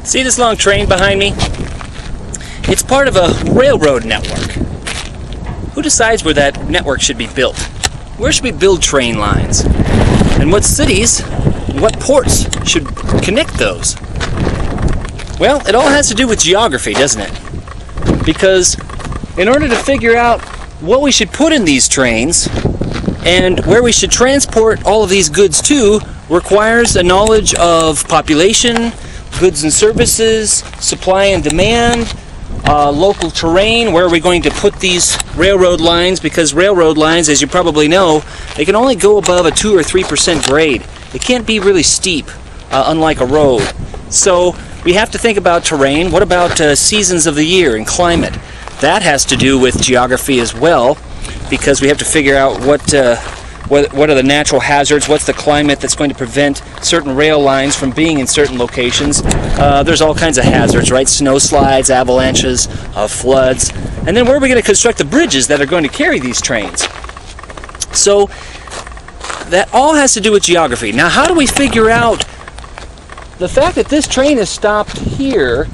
See this long train behind me? It's part of a railroad network. Who decides where that network should be built? Where should we build train lines? And what cities, what ports should connect those? Well, it all has to do with geography, doesn't it? Because in order to figure out what we should put in these trains and where we should transport all of these goods to requires a knowledge of population, goods and services, supply and demand, local terrain, where are we going to put these railroad lines, because railroad lines, as you probably know, they can only go above a 2 or 3% grade. It can't be really steep, unlike a road. So we have to think about terrain. What about seasons of the year and climate? That has to do with geography as well, because we have to figure out what are the natural hazards, what's the climate that's going to prevent certain rail lines from being in certain locations. There's all kinds of hazards, right? Snow slides, avalanches, floods. And then where are we going to construct the bridges that are going to carry these trains? So that all has to do with geography. Now, how do we figure out the fact that this train is stopped here?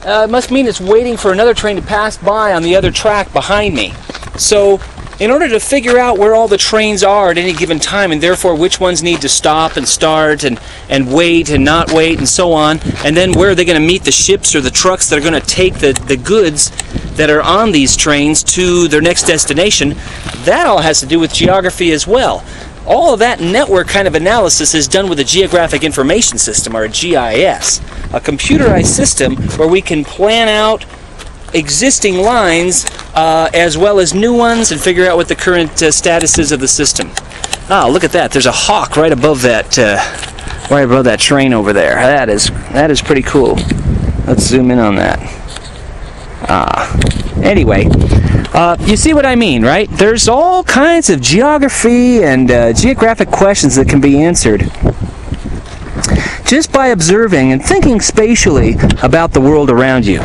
Must mean it's waiting for another train to pass by on the other track behind me. So in order to figure out where all the trains are at any given time, and therefore which ones need to stop and start and wait and not wait and so on, and then where are they going to meet the ships or the trucks that are going to take the goods that are on these trains to their next destination, that all has to do with geography as well. All of that network kind of analysis is done with a Geographic Information System, or a GIS, a computerized system where we can plan out existing lines as well as new ones and figure out what the current status is of the system. Ah, look at that. There's a hawk right above that train over there. That is pretty cool. Let's zoom in on that. Anyway, you see what I mean, right? There's all kinds of geography and geographic questions that can be answered just by observing and thinking spatially about the world around you.